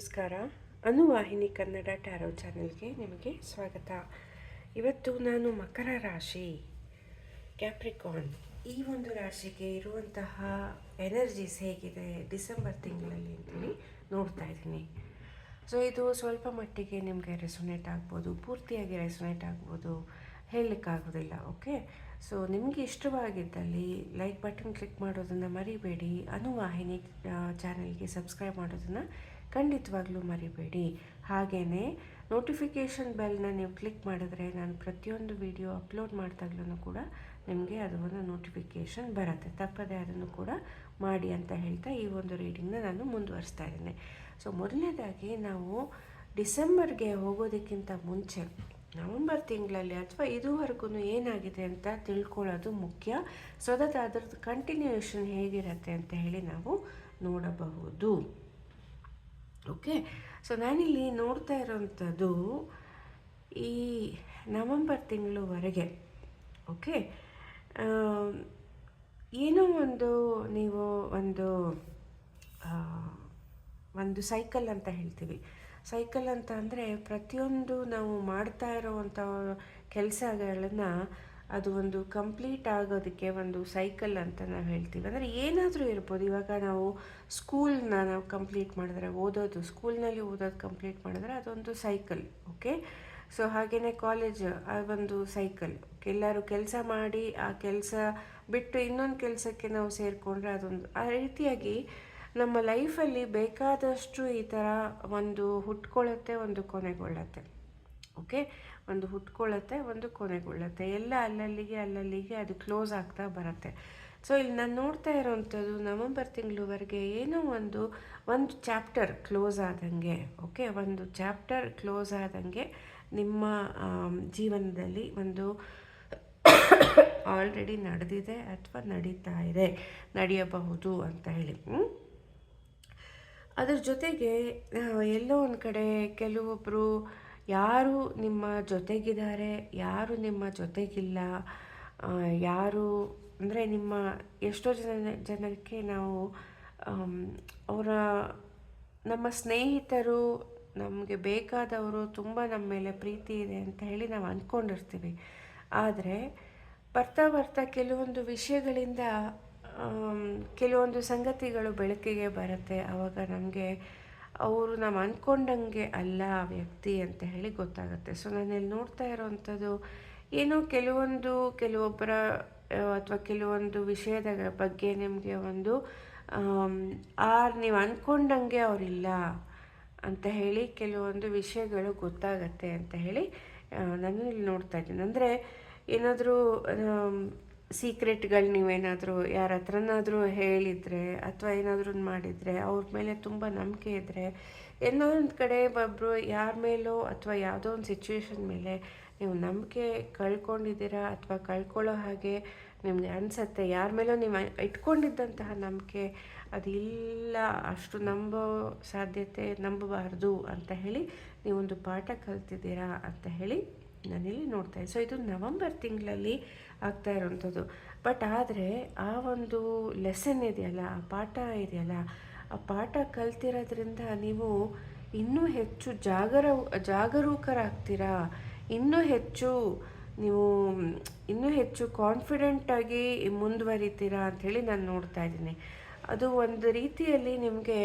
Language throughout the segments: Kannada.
ನಮಸ್ಕಾರ. ಅನುವಾಹಿನಿ ಕನ್ನಡ ಟ್ಯಾರೋ ಚಾನೆಲ್ಗೆ ನಿಮಗೆ ಸ್ವಾಗತ. ಇವತ್ತು ನಾನು ಮಕರ ರಾಶಿ ಕ್ಯಾಪ್ರಿಕಾನ್ ಈ ಒಂದು ರಾಶಿಗೆ ಇರುವಂತಹ ಎನರ್ಜೀಸ್ ಹೇಗಿದೆ ಡಿಸೆಂಬರ್ ತಿಂಗಳಲ್ಲಿ ಅಂತೇಳಿ ನೋಡ್ತಾ ಇದ್ದೀನಿ. ಸೊ ಇದು ಸ್ವಲ್ಪ ಮಟ್ಟಿಗೆ ನಿಮಗೆ ರೆಸೊನೇಟ್ ಆಗ್ಬೋದು, ಪೂರ್ತಿಯಾಗಿ ರೆಸೊನೇಟ್ ಆಗ್ಬೋದು, ಹೇಳಲಿಕ್ಕಾಗೋದಿಲ್ಲ. ಓಕೆ, ಸೊ ನಿಮಗೆ ಇಷ್ಟವಾಗಿದ್ದಲ್ಲಿ ಲೈಕ್ ಬಟನ್ ಕ್ಲಿಕ್ ಮಾಡೋದನ್ನು ಮರಿಬೇಡಿ. ಅನುವಾಹಿನಿ ಚಾನೆಲ್ಗೆ ಸಬ್ಸ್ಕ್ರೈಬ್ ಮಾಡೋದನ್ನು ಖಂಡಿತವಾಗ್ಲೂ ಮರಿಬೇಡಿ. ಹಾಗೆಯೇ ನೋಟಿಫಿಕೇಷನ್ ಬೆಲ್ನ ನೀವು ಕ್ಲಿಕ್ ಮಾಡಿದ್ರೆ ನಾನು ಪ್ರತಿಯೊಂದು ವಿಡಿಯೋ ಅಪ್ಲೋಡ್ ಮಾಡಿದಾಗ್ಲೂ ಕೂಡ ನಿಮಗೆ ಅದು ಒಂದು ನೋಟಿಫಿಕೇಷನ್ ಬರುತ್ತೆ. ತಪ್ಪದೆ ಅದನ್ನು ಕೂಡ ಮಾಡಿ ಅಂತ ಹೇಳ್ತಾ ಈ ಒಂದು ರೀಡಿಂಗ್ನ ನಾನು ಮುಂದುವರಿಸ್ತಾ ಇದ್ದೇನೆ. ಸೊ ಮೊದಲನೇದಾಗಿ ನಾವು ಡಿಸೆಂಬರ್ಗೆ ಹೋಗೋದಕ್ಕಿಂತ ಮುಂಚೆ ನವಂಬರ್ ತಿಂಗಳಲ್ಲಿ ಅಥವಾ ಇದುವರೆಗೂ ಏನಾಗಿದೆ ಅಂತ ತಿಳ್ಕೊಳ್ಳೋದು ಮುಖ್ಯ. ಸೊ ದಟ್ ಅದರದ್ದು ಕಂಟಿನ್ಯೂಯೇಷನ್ ಹೇಗಿರುತ್ತೆ ಅಂತ ಹೇಳಿ ನಾವು ನೋಡಬಹುದು. ಓಕೆ, ಸೊ ನಾನಿಲ್ಲಿ ನೋಡ್ತಾ ಇರೋವಂಥದ್ದು ಈ ನವಂಬರ್ ತಿಂಗಳವರೆಗೆ. ಓಕೆ, ಏನೋ ಒಂದು ನೀವು ಒಂದು ಸೈಕಲ್ ಅಂತ ಹೇಳ್ತೀವಿ. ಸೈಕಲ್ ಅಂತ ಅಂದರೆ ಪ್ರತಿಯೊಂದು ನಾವು ಮಾಡ್ತಾ ಇರೋವಂಥ ಕೆಲಸಗಳನ್ನು ಅದು ಒಂದು ಕಂಪ್ಲೀಟ್ ಆಗೋದಕ್ಕೆ ಒಂದು ಸೈಕಲ್ ಅಂತ ನಾವು ಹೇಳ್ತೀವಿ. ಅಂದರೆ ಏನಾದರೂ ಇರ್ಬೋದು. ಇವಾಗ ನಾವು ಸ್ಕೂಲ್ನ ನಾವು ಕಂಪ್ಲೀಟ್ ಮಾಡಿದ್ರೆ ಸ್ಕೂಲ್ನಲ್ಲಿ ಓದೋದು ಕಂಪ್ಲೀಟ್ ಮಾಡಿದ್ರೆ ಅದೊಂದು ಸೈಕಲ್. ಓಕೆ, ಸೊ ಹಾಗೆಯೇ ಕಾಲೇಜ್ ಒಂದು ಸೈಕಲ್. ಎಲ್ಲರೂ ಕೆಲಸ ಮಾಡಿ ಆ ಕೆಲಸ ಬಿಟ್ಟು ಇನ್ನೊಂದು ಕೆಲಸಕ್ಕೆ ನಾವು ಸೇರಿಕೊಂಡ್ರೆ ಅದೊಂದು. ಆ ರೀತಿಯಾಗಿ ನಮ್ಮ ಲೈಫಲ್ಲಿ ಬೇಕಾದಷ್ಟು ಈ ಥರ ಒಂದು ಹುಟ್ಕೊಳ್ಳುತ್ತೆ, ಒಂದು ಕೊನೆಗೊಳ್ಳುತ್ತೆ. ಓಕೆ, ಒಂದು ಹುಟ್ಕೊಳ್ಳುತ್ತೆ, ಒಂದು ಕೊನೆಗೊಳ್ಳುತ್ತೆ. ಎಲ್ಲ ಅಲ್ಲಲ್ಲಿಗೆ ಅದು ಕ್ಲೋಸ್ ಆಗ್ತಾ ಬರುತ್ತೆ. ಸೊ ಇಲ್ಲಿ ನಾನು ನೋಡ್ತಾ ಇರೋವಂಥದ್ದು ನವಂಬರ್ ತಿಂಗಳವರೆಗೆ ಏನೋ ಒಂದು ಚಾಪ್ಟರ್ ಕ್ಲೋಸ್ ಆದಂಗೆ. ಓಕೆ, ಒಂದು ಚಾಪ್ಟರ್ ಕ್ಲೋಸ್ ಆದಂಗೆ ನಿಮ್ಮ ಜೀವನದಲ್ಲಿ ಒಂದು ಆಲ್ರೆಡಿ ನಡೆದಿದೆ ಅಥವಾ ನಡೀತಾ ಇದೆ, ನಡೆಯಬಹುದು ಅಂತ ಹೇಳಿ. ಅದ್ರ ಜೊತೆಗೆ ಎಲ್ಲೋ ಒಂದು ಕಡೆ ಕೆಲವೊಬ್ಬರು ಯಾರು ನಿಮ್ಮ ಜೊತೆಗಿದ್ದಾರೆ, ಯಾರು ನಿಮ್ಮ ಜೊತೆಗಿಲ್ಲ, ಯಾರು ಅಂದರೆ ಎಷ್ಟೋ ಜನಕ್ಕೆ ನಾವು ನಮ್ಮ ಸ್ನೇಹಿತರು, ನಮಗೆ ಬೇಕಾದವರು ತುಂಬ ನಮ್ಮ ಮೇಲೆ ಪ್ರೀತಿ ಇದೆ ಅಂತ ಹೇಳಿ ನಾವು ಅಂದ್ಕೊಂಡಿರ್ತೀವಿ. ಆದರೆ ಬರ್ತಾ ಕೆಲವೊಂದು ವಿಷಯಗಳಿಂದ ಕೆಲವೊಂದು ಸಂಗತಿಗಳು ಬೆಳಕಿಗೆ ಬರುತ್ತೆ. ಆವಾಗ ನಮಗೆ ಅವರು ನಾವು ಅಂದ್ಕೊಂಡಂಗೆ ಅಲ್ಲ ಆ ವ್ಯಕ್ತಿ ಅಂತ ಹೇಳಿ ಗೊತ್ತಾಗುತ್ತೆ. ಸೊ ನಾನಿಲ್ಲಿ ನೋಡ್ತಾ ಇರೋವಂಥದ್ದು ಏನೋ ಕೆಲವೊಬ್ಬರ ಅಥವಾ ಕೆಲವೊಂದು ವಿಷಯದ ಬಗ್ಗೆ ನಿಮಗೆ ನೀವು ಅಂದ್ಕೊಂಡಂಗೆ ಅವರಿಲ್ಲ ಅಂತ ಹೇಳಿ ಕೆಲವೊಂದು ವಿಷಯಗಳು ಗೊತ್ತಾಗತ್ತೆ ಅಂತ ಹೇಳಿ ನಾನು ಇಲ್ಲಿ ನೋಡ್ತಾ ಇದ್ದೀನಿ. ಅಂದರೆ ಏನಾದರೂ ಸೀಕ್ರೆಟ್ಗಳು ನೀವೇನಾದರೂ ಯಾರ ಹತ್ರನಾದರೂ ಹೇಳಿದರೆ ಅಥವಾ ಏನಾದರೂ ಮಾಡಿದರೆ ಅವ್ರ ಮೇಲೆ ತುಂಬ ನಂಬಿಕೆ ಇದ್ದರೆ, ಏನೋ ಒಂದು ಕಡೆ ಒಬ್ಬರು ಯಾರ ಮೇಲೋ ಅಥವಾ ಯಾವುದೋ ಒಂದು ಸಿಚುವೇಶನ್ ಮೇಲೆ ನೀವು ನಂಬಿಕೆ ಕಳ್ಕೊಂಡಿದ್ದೀರಾ ಅಥವಾ ಕಳ್ಕೊಳ್ಳೋ ಹಾಗೆ ನಿಮಗೆ ಅನಿಸತ್ತೆ. ಯಾರ ಮೇಲೋ ನೀವು ಇಟ್ಕೊಂಡಿದ್ದಂತಹ ನಂಬಿಕೆ ಅದಿಲ್ಲ, ಅಷ್ಟು ನಂಬಬಾರ್ದು ಅಂತ ಹೇಳಿ ನೀವೊಂದು ಪಾಠ ಕಲ್ತಿದ್ದೀರಾ ಅಂತ ಹೇಳಿ ನಾನಿಲ್ಲಿ ನೋಡ್ತಾ ಇದ್ದೆ. ಸೊ ಇದು ನವಂಬರ್ ತಿಂಗಳಲ್ಲಿ ಆಗ್ತಾ ಇರೋವಂಥದ್ದು. ಬಟ್ ಆದರೆ ಆ ಒಂದು ಲೆಸನ್ ಇದೆಯಲ್ಲ, ಆ ಪಾಠ ಇದೆಯಲ್ಲ, ಆ ಪಾಠ ಕಲ್ತಿರೋದ್ರಿಂದ ನೀವು ಇನ್ನೂ ಹೆಚ್ಚು ಜಾಗರೂಕರಾಗ್ತೀರಾ, ಇನ್ನೂ ಹೆಚ್ಚು ಕಾನ್ಫಿಡೆಂಟಾಗಿ ಮುಂದುವರಿತೀರಾ ಅಂಥೇಳಿ ನಾನು ನೋಡ್ತಾ ಇದ್ದೀನಿ. ಅದು ಒಂದು ರೀತಿಯಲ್ಲಿ ನಿಮಗೆ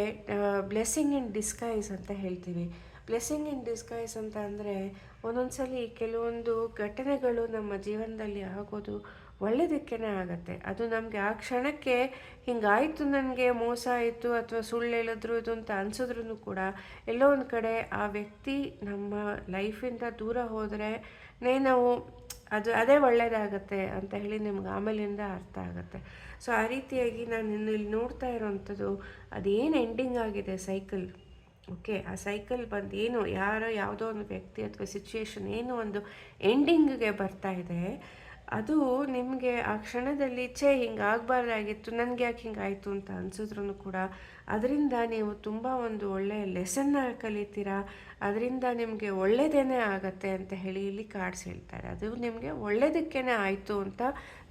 ಬ್ಲೆಸ್ಸಿಂಗ್ ಇನ್ ಡಿಸ್ಗೈಸ್ ಅಂತ ಹೇಳ್ತೀವಿ. ಬ್ಲೆಸ್ಸಿಂಗ್ ಇನ್ ಡಿಸ್ಗೈಸ್ ಅಂತ ಅಂದರೆ ಒಂದೊಂದ್ಸಲಿ ಕೆಲವೊಂದು ಘಟನೆಗಳು ನಮ್ಮ ಜೀವನದಲ್ಲಿ ಆಗೋದು ಒಳ್ಳೆಯದಕ್ಕೇ ಆಗುತ್ತೆ. ಅದು ನಮಗೆ ಆ ಕ್ಷಣಕ್ಕೆ ಹಿಂಗಾಯಿತು, ನನಗೆ ಮೋಸ ಆಯಿತು ಅಥವಾ ಸುಳ್ಳು ಹೇಳಿದ್ರು ಇದು ಅಂತ ಅನಿಸಿದ್ರೂ ಕೂಡ ಎಲ್ಲೋ ಒಂದು ಕಡೆ ಆ ವ್ಯಕ್ತಿ ನಮ್ಮ ಲೈಫಿಂದ ದೂರ ಹೋದರೆ ನಾವು ಅದೇ ಒಳ್ಳೆಯದಾಗತ್ತೆ ಅಂತ ಹೇಳಿ ನಿಮ್ಗೆ ಆಮೇಲಿಂದ ಅರ್ಥ ಆಗುತ್ತೆ. ಸೊ ಆ ರೀತಿಯಾಗಿ ನಾನು ಇಲ್ಲಿ ನೋಡ್ತಾ ಇರೋವಂಥದ್ದು ಅದೇನು ಎಂಡಿಂಗ್ ಆಗಿದೆ ಸೈಕಲ್. ಓಕೆ, ಆ ಸೈಕಲ್ ಬಂದು ಯಾವುದೋ ಒಂದು ವ್ಯಕ್ತಿ ಅಥವಾ ಸಿಚುವೇಶನ್ ಏನೋ ಒಂದು ಎಂಡಿಂಗ್ಗೆ ಬರ್ತಾ ಇದೆ. ಅದು ನಿಮಗೆ ಆ ಕ್ಷಣದಲ್ಲಿ ಹಿಂಗೆ ಆಗಬಾರ್ದಾಗಿತ್ತು, ನನಗೆ ಯಾಕೆ ಹಿಂಗಾಯಿತು ಅಂತ ಅನಿಸಿದ್ರೂ ಕೂಡ ಅದರಿಂದ ನೀವು ತುಂಬ ಒಂದು ಒಳ್ಳೆಯ ಲೆಸನ್ನ ಕಲಿತೀರಾ. ಅದರಿಂದ ನಿಮಗೆ ಒಳ್ಳೆಯದೇನೇ ಆಗತ್ತೆ ಅಂತ ಹೇಳಿ ಇಲ್ಲಿ ಕಾರ್ಡ್ಸ್ ಹೇಳ್ತಾರೆ. ಅದು ನಿಮಗೆ ಒಳ್ಳೆಯದಕ್ಕೇ ಆಯಿತು ಅಂತ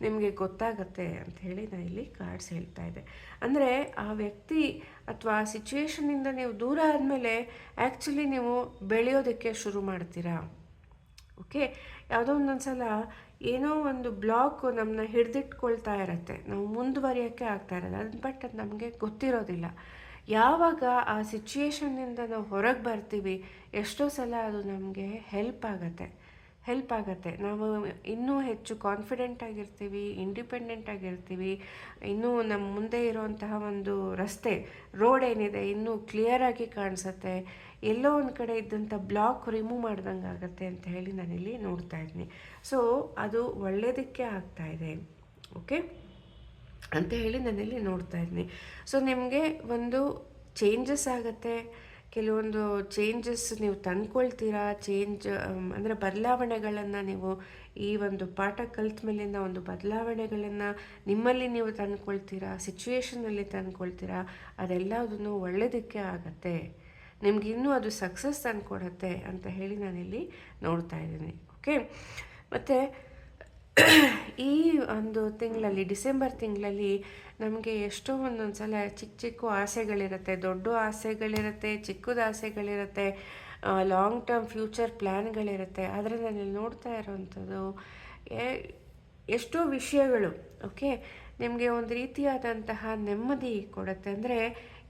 ನಿಮಗೆ ಗೊತ್ತಾಗತ್ತೆ ಅಂತ ಹೇಳಿ ನಾನು ಇಲ್ಲಿ ಕಾರ್ಡ್ಸ್ ಹೇಳ್ತಾ ಇದ್ದೆ. ಅಂದರೆ ಆ ವ್ಯಕ್ತಿ ಅಥವಾ ಆ ಸಿಚುವೇಶನಿಂದ ನೀವು ದೂರ ಆದಮೇಲೆ ಆ್ಯಕ್ಚುಲಿ ನೀವು ಬೆಳೆಯೋದಕ್ಕೆ ಶುರು ಮಾಡ್ತೀರಾ. ಓಕೆ, ಯಾವುದೋ ಒಂದೊಂದು ಸಲ ಏನೋ ಒಂದು ಬ್ಲಾಕು ನಮ್ಮನ್ನ ಹಿಡಿದಿಟ್ಕೊಳ್ತಾ ಇರತ್ತೆ, ನಾವು ಮುಂದುವರಿಯೋಕ್ಕೆ ಆಗ್ತಾ ಇರೋದು ಅದು, ಬಟ್ ಅದು ನಮಗೆ ಗೊತ್ತಿರೋದಿಲ್ಲ. ಯಾವಾಗ ಆ ಸಿಚುಯೇಷನ್ನಿಂದ ನಾವು ಹೊರಗೆ ಬರ್ತೀವಿ, ಎಷ್ಟೋ ಸಲ ಅದು ನಮಗೆ ಹೆಲ್ಪ್ ಆಗುತ್ತೆ. ನಾವು ಇನ್ನೂ ಹೆಚ್ಚು ಕಾನ್ಫಿಡೆಂಟ್ ಆಗಿರ್ತೀವಿ, ಇಂಡಿಪೆಂಡೆಂಟ್ ಆಗಿರ್ತೀವಿ. ಇನ್ನೂ ನಮ್ಮ ಮುಂದೆ ಇರುವಂತಹ ಒಂದು ರೋಡ್ ಏನಿದೆ ಇನ್ನೂ ಕ್ಲಿಯರಾಗಿ ಕಾಣಿಸುತ್ತೆ. ಎಲ್ಲೋ ಒಂದು ಕಡೆ ಇದ್ದಂಥ ಬ್ಲಾಕ್ ರಿಮೂವ್ ಮಾಡ್ದಂಗೆ ಆಗುತ್ತೆ ಅಂತ ಹೇಳಿ ನಾನಿಲ್ಲಿ ನೋಡ್ತಾ ಇದ್ದೀನಿ. ಸೊ ಅದು ಒಳ್ಳೆಯದಕ್ಕೆ ಆಗ್ತಾ ಇದೆ, ಓಕೆ ಅಂತ ಹೇಳಿ ನಾನಿಲ್ಲಿ ನೋಡ್ತಾ ಇದ್ದೀನಿ. ಸೊ ನಿಮಗೆ ಒಂದು ಚೇಂಜಸ್ ಆಗುತ್ತೆ, ಕೆಲವೊಂದು ಚೇಂಜಸ್ ನೀವು ತಂದ್ಕೊಳ್ತೀರಾ. ಅಂದರೆ ಬದಲಾವಣೆಗಳನ್ನು ನೀವು ಈ ಒಂದು ಪಾಠ ಕಲ್ತ ಮೇಲಿಂದ ಒಂದು ಬದಲಾವಣೆಗಳನ್ನು ನಿಮ್ಮಲ್ಲಿ ನೀವು ತಂದ್ಕೊಳ್ತೀರಾ, ಸಿಚುವೇಷನಲ್ಲಿ ತಂದ್ಕೊಳ್ತೀರಾ. ಅದೆಲ್ಲದನ್ನು ಒಳ್ಳೆಯದಕ್ಕೆ ಆಗತ್ತೆ, ನಿಮ್ಗೆ ಇನ್ನೂ ಅದು ಸಕ್ಸಸ್ ತಂದುಕೊಡತ್ತೆ ಅಂತ ಹೇಳಿ ನಾನಿಲ್ಲಿ ನೋಡ್ತಾ ಇದ್ದೀನಿ. ಓಕೆ, ಮತ್ತು ಈ ಒಂದು ತಿಂಗಳಲ್ಲಿ, ಡಿಸೆಂಬರ್ ತಿಂಗಳಲ್ಲಿ ನಮಗೆ ಎಷ್ಟೋ ಒಂದೊಂದು ಸಲ ಚಿಕ್ಕ ಆಸೆಗಳಿರುತ್ತೆ, ದೊಡ್ಡ ಆಸೆಗಳಿರುತ್ತೆ, ಚಿಕ್ಕದ ಆಸೆಗಳಿರುತ್ತೆ, ಲಾಂಗ್ ಟರ್ಮ್ ಫ್ಯೂಚರ್ ಪ್ಲ್ಯಾನ್ಗಳಿರುತ್ತೆ. ಆದರೆ ನಾನಿಲ್ಲಿ ನೋಡ್ತಾ ಇರೋವಂಥದ್ದು ಎಷ್ಟೋ ವಿಷಯಗಳು ಓಕೆ ನಿಮಗೆ ಒಂದು ರೀತಿಯಾದಂತಹ ನೆಮ್ಮದಿ ಕೊಡುತ್ತೆ. ಅಂದರೆ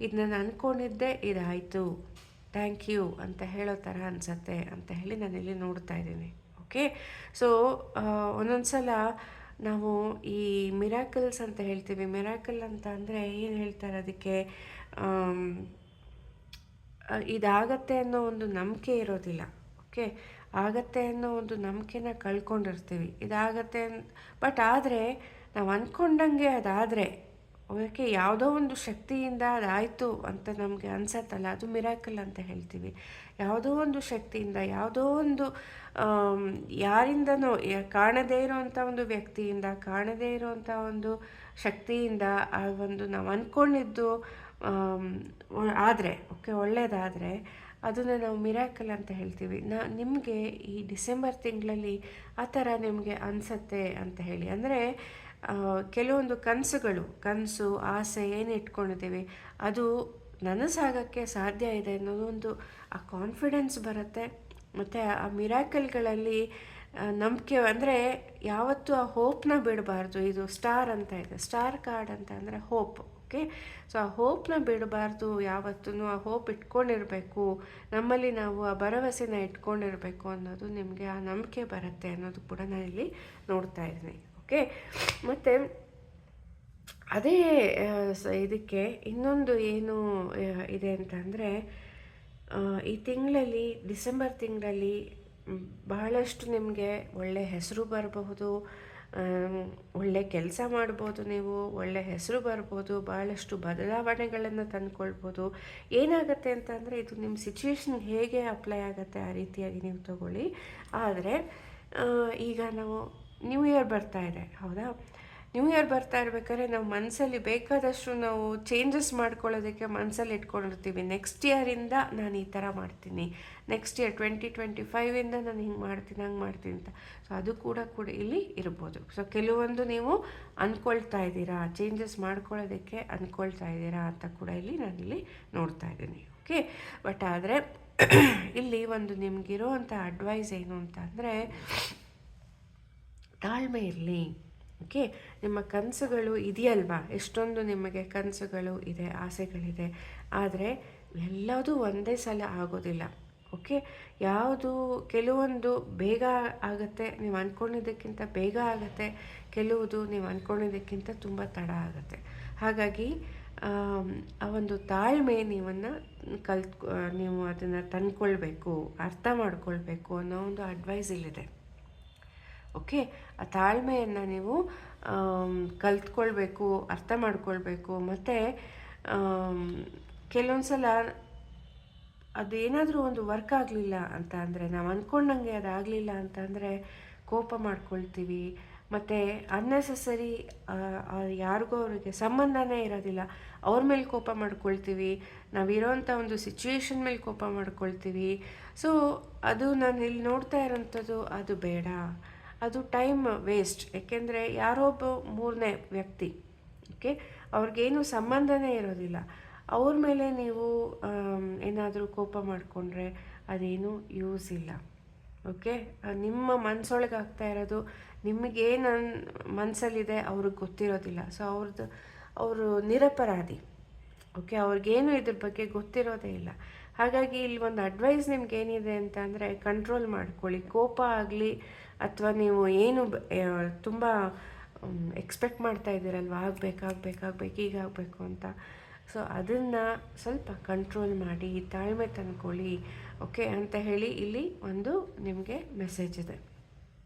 ಇದು ನಾನು ಅಂದ್ಕೊಂಡಿದ್ದೆ, ಇದಾಯಿತು, ಥ್ಯಾಂಕ್ ಯು ಅಂತ ಹೇಳೋ ಥರ ಅನಿಸತ್ತೆ ಅಂತ ಹೇಳಿ ನಾನಿಲ್ಲಿ ನೋಡ್ತಾ ಇದ್ದೀನಿ. ಓಕೆ, ಸೊ ಒಂದೊಂದು ಸಲ ನಾವು ಈ ಮಿರಾಕಲ್ಸ್ ಅಂತ ಹೇಳ್ತೀವಿ. ಮಿರಾಕಲ್ ಅಂತ ಅಂದರೆ ಏನು ಹೇಳ್ತಾರೆ ಅದಕ್ಕೆ, ಇದಾಗತ್ತೆ ಅನ್ನೋ ಒಂದು ನಂಬಿಕೆ ಇರೋದಿಲ್ಲ. ಓಕೆ, ಆಗತ್ತೆ ಅನ್ನೋ ಒಂದು ನಂಬಿಕೆನ ಕಳ್ಕೊಂಡಿರ್ತೀವಿ. ಇದಾಗತ್ತೆ ಬಟ್ ಆದರೆ ನಾವು ಅಂದ್ಕೊಂಡಂಗೆ ಅದಾದರೆ, ಓಕೆ, ಯಾವುದೋ ಒಂದು ಶಕ್ತಿಯಿಂದ ಅದಾಯಿತು ಅಂತ ನಮಗೆ ಅನ್ಸತ್ತಲ್ಲ, ಅದು ಮಿರಾಕಲ್ ಅಂತ ಹೇಳ್ತೀವಿ. ಯಾವುದೋ ಒಂದು ಶಕ್ತಿಯಿಂದ, ಯಾವುದೋ ಒಂದು ಯಾರಿಂದನೋ, ಕಾಣದೇ ಇರೋವಂಥ ಒಂದು ವ್ಯಕ್ತಿಯಿಂದ, ಕಾಣದೇ ಇರೋವಂಥ ಒಂದು ಶಕ್ತಿಯಿಂದ ಆ ಒಂದು ನಾವು ಅಂದ್ಕೊಂಡಿದ್ದು ಆದರೆ, ಓಕೆ, ಒಳ್ಳೆಯದಾದರೆ ಅದನ್ನು ನಾವು ಮಿರಾಕಲ್ ಅಂತ ಹೇಳ್ತೀವಿ. ನಿಮಗೆ ಈ ಡಿಸೆಂಬರ್ ತಿಂಗಳಲ್ಲಿ ಆ ಥರ ನಿಮಗೆ ಅನಿಸತ್ತೆ ಅಂತ ಹೇಳಿ. ಅಂದರೆ ಕೆಲವೊಂದು ಕನಸು ಆಸೆ ಏನು ಇಟ್ಕೊಂಡಿದ್ದೀವಿ ಅದು ನನಸಾಗೋಕ್ಕೆ ಸಾಧ್ಯ ಇದೆ ಅನ್ನೋದು ಒಂದು ಆ ಕಾನ್ಫಿಡೆನ್ಸ್ ಬರುತ್ತೆ. ಮತ್ತು ಆ ಮಿರಾಕಲ್ಗಳಲ್ಲಿ ನಂಬಿಕೆ, ಅಂದರೆ ಯಾವತ್ತೂ ಆ ಹೋಪ್ನ ಬಿಡಬಾರ್ದು. ಇದು ಸ್ಟಾರ್ ಅಂತ ಇದೆ, ಸ್ಟಾರ್ ಕಾರ್ಡ್ ಅಂತ ಅಂದರೆ ಹೋಪ್. ಓಕೆ, ಸೊ ಆ ಹೋಪ್ನ ಬಿಡಬಾರ್ದು, ಯಾವತ್ತೂ ಆ ಹೋಪ್ ಇಟ್ಕೊಂಡಿರಬೇಕು, ನಮ್ಮಲ್ಲಿ ನಾವು ಆ ಭರವಸೆನ ಇಟ್ಕೊಂಡಿರಬೇಕು ಅನ್ನೋದು, ನಿಮಗೆ ಆ ನಂಬಿಕೆ ಬರುತ್ತೆ ಅನ್ನೋದು ಕೂಡ ನಾನಿಲ್ಲಿ ನೋಡ್ತಾ ಇದ್ದೀನಿ. ಓಕೆ, ಮತ್ತು ಅದೇ ಇದಕ್ಕೆ ಇನ್ನೊಂದು ಏನು ಇದೆ ಅಂತ ಅಂದರೆ, ಈ ತಿಂಗಳಲ್ಲಿ, ಡಿಸೆಂಬರ್ ತಿಂಗಳಲ್ಲಿ ಬಹಳಷ್ಟು ನಿಮಗೆ ಒಳ್ಳೆ ಹೆಸರು ಬರಬಹುದು, ಒಳ್ಳೆ ಕೆಲಸ ಮಾಡ್ಬೋದು, ನೀವು ಒಳ್ಳೆ ಹೆಸರು ಬರ್ಬೋದು, ಭಾಳಷ್ಟು ಬದಲಾವಣೆಗಳನ್ನು ತಂದುಕೊಳ್ಬೋದು. ಏನಾಗುತ್ತೆ ಅಂತಂದರೆ, ಇದು ನಿಮ್ಮ ಸಿಚುವೇಶನ್ಗೆ ಹೇಗೆ ಅಪ್ಲೈ ಆಗುತ್ತೆ ಆ ರೀತಿಯಾಗಿ ನೀವು ತಗೊಳ್ಳಿ. ಆದರೆ ಈಗ ನಾವು ನ್ಯೂ ಇಯರ್ ಬರ್ತಾ ಇದೆ, ಹೌದಾ? ನ್ಯೂ ಇಯರ್ ಬರ್ತಾ ಇರ್ಬೇಕಾದ್ರೆ ನಾವು ಮನಸ್ಸಲ್ಲಿ ಬೇಕಾದಷ್ಟು ನಾವು ಚೇಂಜಸ್ ಮಾಡ್ಕೊಳ್ಳೋದಕ್ಕೆ ಮನಸ್ಸಲ್ಲಿ ಇಟ್ಕೊಂಡಿರ್ತೀವಿ. ನೆಕ್ಸ್ಟ್ ಇಯರಿಂದ ನಾನು ಈ ಥರ ಮಾಡ್ತೀನಿ, ನೆಕ್ಸ್ಟ್ ಇಯರ್ 2025ಇಂದ ನಾನು ಹಿಂಗೆ ಮಾಡ್ತೀನಿ, ಹಂಗೆ ಮಾಡ್ತೀನಿ ಅಂತ. ಸೊ ಅದು ಕೂಡ ಇಲ್ಲಿ ಇರ್ಬೋದು. ಸೊ ಕೆಲವೊಂದು ನೀವು ಅಂದ್ಕೊಳ್ತಾ ಇದ್ದೀರಾ, ಚೇಂಜಸ್ ಮಾಡ್ಕೊಳ್ಳೋದಕ್ಕೆ ಅಂದ್ಕೊಳ್ತಾ ಇದ್ದೀರಾ ಅಂತ ಕೂಡ ನಾನಿಲ್ಲಿ ನೋಡ್ತಾ ಇದ್ದೀನಿ. ಓಕೆ, ಬಟ್ ಆದರೆ ಇಲ್ಲಿ ಒಂದು ನಿಮಗಿರುವಂಥ ಅಡ್ವೈಸ್ ಏನು ಅಂತ ಅಂದರೆ, ತಾಳ್ಮೆ ಇರಲಿ. ಓಕೆ, ನಿಮ್ಮ ಕನಸುಗಳು ಇದೆಯಲ್ವಾ, ಎಷ್ಟೊಂದು ನಿಮಗೆ ಕನಸುಗಳು ಇದೆ, ಆಸೆಗಳಿದೆ. ಆದರೆ ಎಲ್ಲದೂ ಒಂದೇ ಸಲ ಆಗೋದಿಲ್ಲ. ಓಕೆ, ಕೆಲವೊಂದು ಬೇಗ ಆಗುತ್ತೆ, ನೀವು ಅಂದ್ಕೊಂಡಿದ್ದಕ್ಕಿಂತ ಬೇಗ ಆಗುತ್ತೆ, ಕೆಲವುದು ನೀವು ಅಂದ್ಕೊಂಡಿದ್ದಕ್ಕಿಂತ ತುಂಬ ತಡ ಆಗುತ್ತೆ. ಹಾಗಾಗಿ ಆ ಒಂದು ತಾಳ್ಮೆ ನೀವು ಅದನ್ನು ತಂದ್ಕೊಳ್ಬೇಕು, ಅರ್ಥ ಮಾಡ್ಕೊಳ್ಬೇಕು ಅನ್ನೋ ಒಂದು ಅಡ್ವೈಸ್ ಇಲ್ಲಿದೆ. ಓಕೆ, ಆ ತಾಳ್ಮೆಯನ್ನು ನೀವು ಕಲ್ತ್ಕೊಳ್ಬೇಕು, ಅರ್ಥ ಮಾಡ್ಕೊಳ್ಬೇಕು. ಮತ್ತು ಕೆಲವೊಂದು ಸಲ ಅದೇನಾದರೂ ಒಂದು ವರ್ಕ್ ಆಗಲಿಲ್ಲ ಅಂತ ಅಂದರೆ, ನಾವು ಅಂದ್ಕೊಂಡಂಗೆ ಅದಾಗಲಿಲ್ಲ ಅಂತ ಅಂದರೆ ಕೋಪ ಮಾಡ್ಕೊಳ್ತೀವಿ, ಮತ್ತು ಅನ್ನೆಸೆಸರಿ ಯಾರಿಗೂ ಅವರಿಗೆ ಸಂಬಂಧನೇ ಇರೋದಿಲ್ಲ ಅವ್ರ ಮೇಲೆ ಕೋಪ ಮಾಡ್ಕೊಳ್ತೀವಿ, ನಾವಿರೋಂಥ ಒಂದು ಸಿಚುವೇಶನ್ ಮೇಲೆ ಕೋಪ ಮಾಡ್ಕೊಳ್ತೀವಿ. ಸೊ ಅದು ನಾನು ಇಲ್ಲಿ ನೋಡ್ತಾ ಇರೋಂಥದ್ದು ಅದು ಬೇಡ, ಅದು ಟೈಮ್ ವೇಸ್ಟ್. ಏಕೆಂದರೆ ಯಾರೊಬ್ಬ ಮೂರನೇ ವ್ಯಕ್ತಿ, ಓಕೆ, ಅವ್ರಿಗೇನು ಸಂಬಂಧನೇ ಇರೋದಿಲ್ಲ, ಅವ್ರ ಮೇಲೆ ನೀವು ಏನಾದರೂ ಕೋಪ ಮಾಡಿಕೊಂಡ್ರೆ ಅದೇನು ಯೂಸ್ ಇಲ್ಲ. ಓಕೆ, ನಿಮ್ಮ ಮನಸ್ಸೊಳಗೆ ಆಗ್ತಾ ಇರೋದು ನಿಮಗೇನು ಮನಸ್ಸಲ್ಲಿದೆ ಅವ್ರಿಗೆ ಗೊತ್ತಿರೋದಿಲ್ಲ. ಸೊ ಅವರು ನಿರಪರಾಧಿ. ಓಕೆ, ಅವ್ರಿಗೇನು ಇದ್ರ ಬಗ್ಗೆ ಗೊತ್ತಿರೋದೇ ಇಲ್ಲ. ಹಾಗಾಗಿ ಇಲ್ಲಿ ಒಂದು ಅಡ್ವೈಸ್ ನಿಮ್ಗೇನಿದೆ ಅಂತ ಅಂದರೆ, ಕಂಟ್ರೋಲ್ ಮಾಡ್ಕೊಳ್ಳಿ. ಕೋಪ ಆಗಲಿ ಅಥವಾ ನೀವು ಏನು ತುಂಬ ಎಕ್ಸ್ಪೆಕ್ಟ್ ಮಾಡ್ತಾ ಇದ್ದೀರಲ್ವ, ಆಗಬೇಕು ಈಗ ಆಗಬೇಕು ಅಂತ, ಸೊ ಅದನ್ನು ಸ್ವಲ್ಪ ಕಂಟ್ರೋಲ್ ಮಾಡಿ, ತಾಳ್ಮೆ ತಂದ್ಕೊಳ್ಳಿ. ಓಕೆ ಅಂತ ಹೇಳಿ ಇಲ್ಲಿ ಒಂದು ನಿಮಗೆ ಮೆಸೇಜ್ ಇದೆ.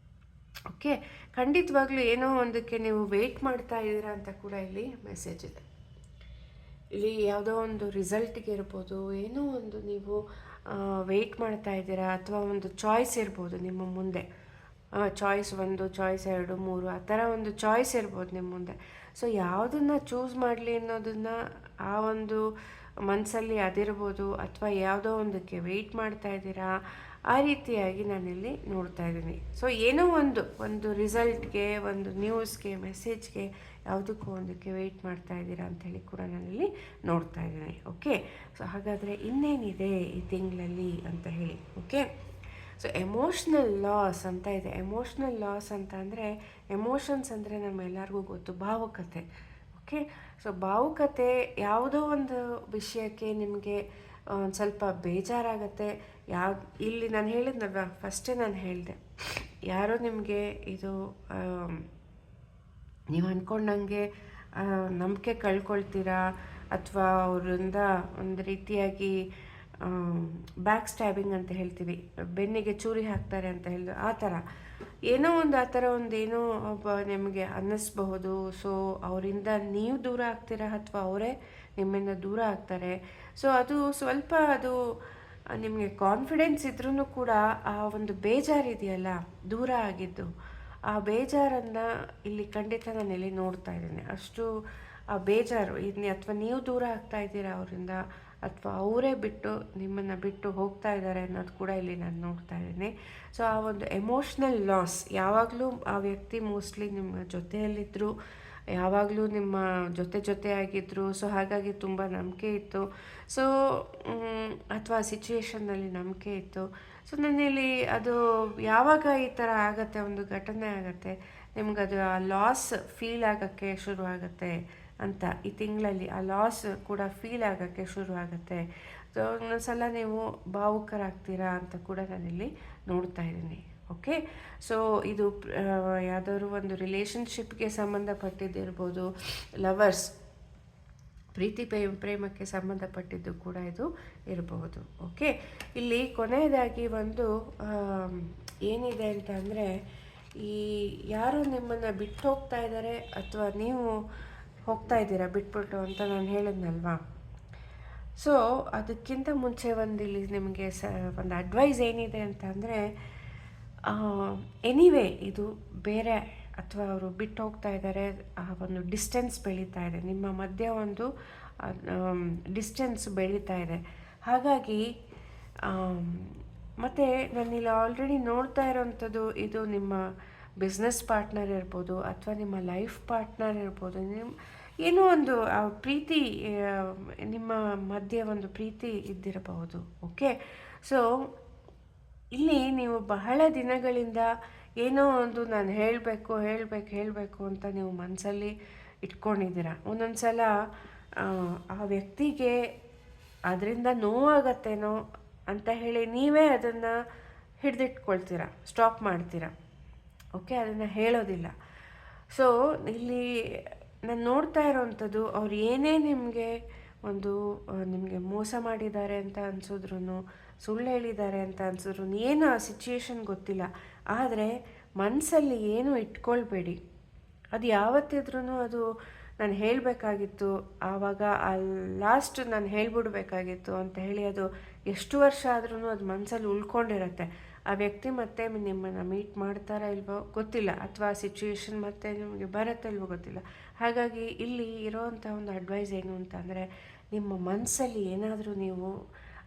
ಓಕೆ, ಖಂಡಿತವಾಗ್ಲೂ ಏನೋ ಒಂದಕ್ಕೆ ನೀವು ವೆಯ್ಟ್ ಮಾಡ್ತಾ ಇದ್ದೀರಾ ಅಂತ ಕೂಡ ಇಲ್ಲಿ ಮೆಸೇಜ್ ಇದೆ. ಇಲ್ಲಿ ಯಾವುದೋ ಒಂದು ರಿಸಲ್ಟ್ಗೆ ಇರ್ಬೋದು, ಏನೋ ಒಂದು ನೀವು ವೆಯ್ಟ್ ಮಾಡ್ತಾ ಇದ್ದೀರಾ, ಅಥವಾ ಒಂದು ಚಾಯ್ಸ್ ಇರ್ಬೋದು ನಿಮ್ಮ ಮುಂದೆ. ಚಾಯ್ಸ್ 1, ಚಾಯ್ಸ್ 2, 3 ಆ ಥರ ಒಂದು ಚಾಯ್ಸ್ ಇರ್ಬೋದು ನಿಮ್ಮ ಮುಂದೆ. ಸೊ ಯಾವುದನ್ನು ಚೂಸ್ ಮಾಡಲಿ ಅನ್ನೋದನ್ನು ಆ ಒಂದು ಮನಸ್ಸಲ್ಲಿ ಅದಿರ್ಬೋದು, ಅಥವಾ ಯಾವುದೋ ಒಂದಕ್ಕೆ ವೆಯ್ಟ್ ಮಾಡ್ತಾ ಇದ್ದೀರಾ, ಆ ರೀತಿಯಾಗಿ ನಾನಿಲ್ಲಿ ನೋಡ್ತಾ ಇದ್ದೀನಿ. ಸೊ ಏನೋ ಒಂದು ರಿಸಲ್ಟ್ಗೆ, ಒಂದು ನ್ಯೂಸ್ಗೆ, ಮೆಸೇಜ್ಗೆ, ಯಾವುದಕ್ಕೂ ಒಂದಕ್ಕೆ ವೆಯ್ಟ್ ಮಾಡ್ತಾ ಇದ್ದೀರಾ ಅಂಥೇಳಿ ಕೂಡ ನಾನಿಲ್ಲಿ ನೋಡ್ತಾ ಇದ್ದೀನಿ. ಓಕೆ, ಸೊ ಹಾಗಾದರೆ ಇನ್ನೇನಿದೆ ಈ ತಿಂಗಳಲ್ಲಿ ಅಂತ ಹೇಳಿ. ಓಕೆ, ಸೊ ಎಮೋಷ್ನಲ್ ಲಾಸ್ ಅಂತ ಇದೆ. ಎಮೋಷ್ನಲ್ ಲಾಸ್ ಅಂತ ಅಂದರೆ, ಎಮೋಷನ್ಸ್ ಅಂದರೆ ನಮ್ಮೆಲ್ಲರಿಗೂ ಗೊತ್ತು, ಭಾವುಕತೆ. ಓಕೆ, ಸೊ ಭಾವುಕತೆ ಯಾವುದೋ ಒಂದು ವಿಷಯಕ್ಕೆ ನಿಮಗೆ ಒಂದು ಸ್ವಲ್ಪ ಬೇಜಾರಾಗತ್ತೆ. ಇಲ್ಲಿ ನಾನು ಹೇಳಿದ್ನಲ್ವ, ಫಸ್ಟೇ ನಾನು ಹೇಳಿದೆ, ಯಾರೋ ನಿಮಗೆ ಇದು ನೀವು ಅಂದ್ಕೊಂಡಂಗೆ ನಂಬಿಕೆ ಕಳ್ಕೊಳ್ತೀರಾ, ಅಥವಾ ಅವರಿಂದ ಒಂದು ರೀತಿಯಾಗಿ ಬ್ಯಾಕ್ ಸ್ಟ್ಯಾಬಿಂಗ್ ಅಂತ ಹೇಳ್ತೀವಿ, ಬೆನ್ನಿಗೆ ಚೂರಿ ಹಾಕ್ತಾರೆ ಅಂತ ಹೇಳಿದ್ರು, ಆ ಥರ ಏನೋ ಒಂದು, ಆ ಥರ ಒಂದೇನೋ ಒಬ್ಬ ನಿಮಗೆ ಅನ್ನಿಸ್ಬಹುದು. ಸೊ ಅವರಿಂದ ನೀವು ದೂರ ಆಗ್ತೀರಾ, ಅಥವಾ ಅವರೇ ನಿಮ್ಮಿಂದ ದೂರ ಆಗ್ತಾರೆ. ಸೊ ಅದು ಸ್ವಲ್ಪ ಅದು ನಿಮಗೆ ಕಾನ್ಫಿಡೆನ್ಸ್ ಇದ್ರೂ ಕೂಡ ಆ ಒಂದು ಬೇಜಾರಿದೆಯಲ್ಲ, ದೂರ ಆಗಿದ್ದು, ಆ ಬೇಜಾರನ್ನು ಇಲ್ಲಿ ಖಂಡಿತ ನಾನು ಇಲ್ಲಿ ನೋಡ್ತಾ ಇದ್ದೀನಿ. ಅಷ್ಟು ಆ ಬೇಜಾರು ಅಥವಾ ನೀವು ದೂರ ಆಗ್ತಾ ಇದ್ದೀರಾ ಅವರಿಂದ, ಅಥವಾ ಅವರೇ ನಿಮ್ಮನ್ನು ಬಿಟ್ಟು ಹೋಗ್ತಾ ಇದ್ದಾರೆ ಅನ್ನೋದು ಕೂಡ ಇಲ್ಲಿ ನಾನು ನೋಡ್ತಾ ಇದ್ದೀನಿ. ಸೊ ಆ ಒಂದು ಎಮೋಷ್ನಲ್ ಲಾಸ್, ಯಾವಾಗಲೂ ಆ ವ್ಯಕ್ತಿ ಮೋಸ್ಟ್ಲಿ ನಿಮ್ಮ ಜೊತೆಯಲ್ಲಿದ್ದರು, ಯಾವಾಗಲೂ ನಿಮ್ಮ ಜೊತೆಯಾಗಿದ್ದರು. ಸೊ ಹಾಗಾಗಿ ತುಂಬ ನಂಬಿಕೆ ಇತ್ತು. ಸೊ ಅಥವಾ ಸಿಚುವೇಶನ್ನಲ್ಲಿ ನಂಬಿಕೆ ಇತ್ತು. ಸೊ ನನ್ನಲ್ಲಿ ಅದು ಯಾವಾಗ ಈ ಥರ ಆಗುತ್ತೆ, ಒಂದು ಘಟನೆ ಆಗುತ್ತೆ, ನಿಮ್ಗದು ಆ ಲಾಸ್ ಫೀಲ್ ಆಗೋಕ್ಕೆ ಶುರು ಆಗುತ್ತೆ ಅಂತ, ಈ ತಿಂಗಳಲ್ಲಿ ಆ ಲಾಸ್ ಕೂಡ ಫೀಲ್ ಆಗೋಕ್ಕೆ ಶುರು ಆಗುತ್ತೆ. ಸೊ ಒಂದೊಂದ್ಸಲ ನೀವು ಭಾವುಕರಾಗ್ತೀರಾ ಅಂತ ಕೂಡ ನಾನಿಲ್ಲಿ ನೋಡ್ತಾ ಇದ್ದೀನಿ. ಓಕೆ, ಸೊ ಇದು ಯಾವುದಾದ್ರು ಒಂದು ರಿಲೇಷನ್ಶಿಪ್ಗೆ ಸಂಬಂಧಪಟ್ಟಿದ್ದಿರ್ಬೋದು, ಲವರ್ಸ್ ಪ್ರೀತಿ ಪ್ರೇಮಕ್ಕೆ ಸಂಬಂಧಪಟ್ಟಿದ್ದು ಕೂಡ ಇದು ಇರಬಹುದು. ಓಕೆ, ಇಲ್ಲಿ ಕೊನೆಯದಾಗಿ ಒಂದು ಏನಿದೆ ಅಂತ ಅಂದರೆ, ಈ ಯಾರು ನಿಮ್ಮನ್ನು ಬಿಟ್ಟು ಹೋಗ್ತಾ ಇದ್ದಾರೆ, ಅಥವಾ ನೀವು ಹೋಗ್ತಾ ಇದ್ದೀರಾ ಬಿಟ್ಬಿಟ್ಟು ಅಂತ ನಾನು ಹೇಳಿದ್ನಲ್ವಾ. ಸೊ ಅದಕ್ಕಿಂತ ಮುಂಚೆ ಇಲ್ಲಿ ನಿಮಗೆ ಒಂದು ಅಡ್ವೈಸ್ ಏನಿದೆ ಅಂತ ಅಂದರೆ, ಎನಿವೇ ಇದು ಬೇರೆ, ಅಥವಾ ಅವರು ಬಿಟ್ಟು ಹೋಗ್ತಾ ಇದ್ದಾರೆ, ಆ ಒಂದು ಡಿಸ್ಟೆನ್ಸ್ ಬೆಳೀತಾ ಇದೆ, ನಿಮ್ಮ ಮಧ್ಯೆ ಒಂದು ಡಿಸ್ಟೆನ್ಸ್ ಬೆಳೀತಾ ಇದೆ. ಹಾಗಾಗಿ ಮತ್ತು ನಾನಿಲ್ಲಿ ಆಲ್ರೆಡಿ ನೋಡ್ತಾ ಇರೋವಂಥದ್ದು, ಇದು ನಿಮ್ಮ ಬಿಸ್ನೆಸ್ ಪಾರ್ಟ್ನರ್ ಇರ್ಬೋದು, ಅಥವಾ ನಿಮ್ಮ ಲೈಫ್ ಪಾರ್ಟ್ನರ್ ಇರ್ಬೋದು, ಏನೋ ಒಂದು ಪ್ರೀತಿ, ನಿಮ್ಮ ಮಧ್ಯೆ ಒಂದು ಪ್ರೀತಿ ಇದ್ದಿರಬಹುದು. ಓಕೆ, ಸೊ ಇಲ್ಲಿ ನೀವು ಬಹಳ ದಿನಗಳಿಂದ ಏನೋ ಒಂದು ನಾನು ಹೇಳಬೇಕು ಅಂತ ನೀವು ಮನಸ್ಸಲ್ಲಿ ಇಟ್ಕೊಂಡಿದ್ದೀರ. ಒಂದೊಂದು ಸಲ ಆ ವ್ಯಕ್ತಿಗೆ ಅದರಿಂದ ನೋವಾಗತ್ತೇನೋ ಅಂತ ಹೇಳಿ ನೀವೇ ಅದನ್ನು ಹಿಡಿದಿಟ್ಕೊಳ್ತೀರ, ಸ್ಟಾಪ್ ಮಾಡ್ತೀರ. ಓಕೆ, ಅದನ್ನು ಹೇಳೋದಿಲ್ಲ. ಸೊ ಇಲ್ಲಿ ನಾನು ನೋಡ್ತಾ ಇರೋವಂಥದ್ದು, ಅವ್ರು ಏನೇ ನಿಮಗೆ ಮೋಸ ಮಾಡಿದ್ದಾರೆ ಅಂತ ಅನ್ಸಿದ್ರು, ಸುಳ್ಳು ಹೇಳಿದ್ದಾರೆ ಅಂತ ಅನ್ಸಿದ್ರು, ಏನು ಆ ಸಿಚುಯೇಷನ್ ಗೊತ್ತಿಲ್ಲ, ಆದರೆ ಮನಸ್ಸಲ್ಲಿ ಏನು ಇಟ್ಕೊಳ್ಬೇಡಿ. ಅದು ಯಾವತ್ತಿದ್ರೂ ಅದು ನಾನು ಹೇಳಬೇಕಾಗಿತ್ತು, ಆವಾಗ ಲಾಸ್ಟ್ ನಾನು ಹೇಳ್ಬಿಡ್ಬೇಕಾಗಿತ್ತು ಅಂತ ಹೇಳಿ ಅದು ಎಷ್ಟು ವರ್ಷ ಆದ್ರೂ ಅದು ಮನಸ್ಸಲ್ಲಿ ಉಳ್ಕೊಂಡಿರತ್ತೆ. ಆ ವ್ಯಕ್ತಿ ಮತ್ತೆ ನಿಮ್ಮನ್ನು ಮೀಟ್ ಮಾಡ್ತಾರಾ ಇಲ್ವೋ ಗೊತ್ತಿಲ್ಲ, ಅಥವಾ ಆ ಸಿಚುವೇಶನ್ ಮತ್ತೆ ನಿಮಗೆ ಬರುತ್ತೋ ಇಲ್ವೋ ಗೊತ್ತಿಲ್ಲ. ಹಾಗಾಗಿ ಇಲ್ಲಿ ಇರೋವಂಥ ಒಂದು ಅಡ್ವೈಸ್ ಏನು ಅಂತಂದರೆ, ನಿಮ್ಮ ಮನಸ್ಸಲ್ಲಿ ಏನಾದರೂ ನೀವು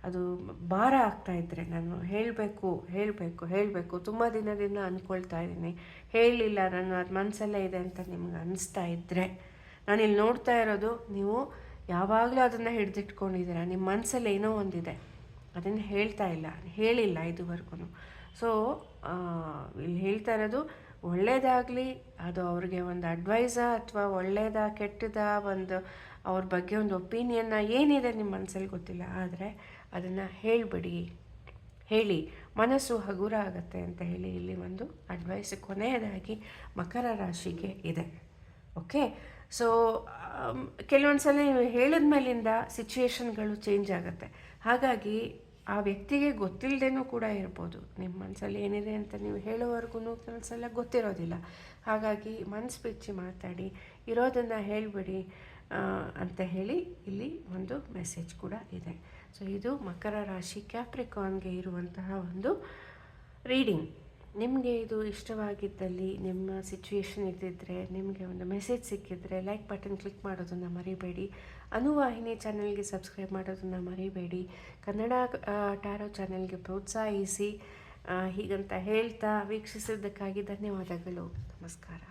ಅದು ಭಾರ ಆಗ್ತಾಯಿದ್ರೆ, ನಾನು ಹೇಳಬೇಕು ತುಂಬ ದಿನದಿಂದ ಅಂದ್ಕೊಳ್ತಾ ಇದ್ದೀನಿ, ಹೇಳಲಿಲ್ಲ, ನಾನು ಅದು ಮನಸ್ಸಲ್ಲೇ ಇದೆ ಅಂತ ನಿಮ್ಗೆ ಅನಿಸ್ತಾ ಇದ್ದರೆ, ನಾನಿಲ್ಲಿ ನೋಡ್ತಾ ಇರೋದು ನೀವು ಯಾವಾಗಲೂ ಅದನ್ನು ಹಿಡಿದಿಟ್ಕೊಂಡಿದ್ದೀರ. ನಿಮ್ಮ ಮನಸ್ಸಲ್ಲಿ ಏನೋ ಒಂದಿದೆ, ಅದನ್ನು ಹೇಳಿಲ್ಲ ಇದುವರೆಗೂ. ಸೊ ಇಲ್ಲಿ ಹೇಳ್ತಾ ಇರೋದು, ಒಳ್ಳೆಯದಾಗಲಿ, ಅದು ಅವ್ರಿಗೆ ಒಂದು ಅಡ್ವೈಸಾ ಅಥವಾ ಒಳ್ಳೆಯದಾ ಕೆಟ್ಟದಾ, ಒಂದು ಅವ್ರ ಬಗ್ಗೆ ಒಂದು ಒಪಿನಿಯನ್ನ ಏನಿದೆ ನಿಮ್ಮ ಮನಸ್ಸಲ್ಲಿ ಗೊತ್ತಿಲ್ಲ, ಆದರೆ ಅದನ್ನು ಹೇಳಿ ಮನಸ್ಸು ಹಗುರ ಆಗುತ್ತೆ ಅಂತ ಹೇಳಿ ಇಲ್ಲಿ ಒಂದು ಅಡ್ವೈಸ್ ಕೊನೆಯದಾಗಿ ಮಕರ ರಾಶಿಗೆ ಇದೆ. ಓಕೆ, ಸೊ ಕೆಲವೊಂದು ಸಲ ನೀವು ಹೇಳಿದ ಮೇಲಿಂದ ಸಿಚುವೇಶನ್ಗಳು ಚೇಂಜ್ ಆಗುತ್ತೆ. ಹಾಗಾಗಿ ಆ ವ್ಯಕ್ತಿಗೆ ಗೊತ್ತಿಲ್ಲದೇನೂ ಕೂಡ ಇರ್ಬೋದು, ನಿಮ್ಮ ಮನಸ್ಸಲ್ಲಿ ಏನಿದೆ ಅಂತ ನೀವು ಹೇಳೋವರೆಗೂ ಕೆಲವೊಂದ್ಸಲ ಗೊತ್ತಿರೋದಿಲ್ಲ. ಹಾಗಾಗಿ ಮನಸ್ಸು ಬಿಚ್ಚಿ ಮಾತಾಡಿ, ಇರೋದನ್ನು ಹೇಳಿಬಿಡಿ ಅಂತ ಹೇಳಿ ಇಲ್ಲಿ ಒಂದು ಮೆಸೇಜ್ ಕೂಡ ಇದೆ. ಸೊ ಇದು ಮಕರ ರಾಶಿ ಕ್ಯಾಪ್ರಿಕಾನ್ಗೆ ಇರುವಂತಹ ಒಂದು ರೀಡಿಂಗ್. ನಿಮಗೆ ಇದು ಇಷ್ಟವಾಗಿದ್ದಲ್ಲಿ, ನಿಮ್ಮ ಸಿಚುವೇಶನ್ ಇದ್ದಿದ್ದರೆ, ನಿಮಗೆ ಒಂದು ಮೆಸೇಜ್ ಸಿಕ್ಕಿದ್ರೆ ಲೈಕ್ ಬಟನ್ ಕ್ಲಿಕ್ ಮಾಡೋದನ್ನು ಮರಿಬೇಡಿ. ಅನುವಾಹಿನಿ ಚಾನೆಲ್ಗೆ ಸಬ್ಸ್ಕ್ರೈಬ್ ಮಾಡೋದನ್ನು ಮರಿಬೇಡಿ. ಕನ್ನಡ ಟ್ಯಾರೋ ಚಾನೆಲ್ಗೆ ಪ್ರೋತ್ಸಾಹಿಸಿ. ಹೀಗಂತ ಹೇಳ್ತಾ ವೀಕ್ಷಿಸಿದ್ದಕ್ಕಾಗಿ ಧನ್ಯವಾದಗಳು. ನಮಸ್ಕಾರ.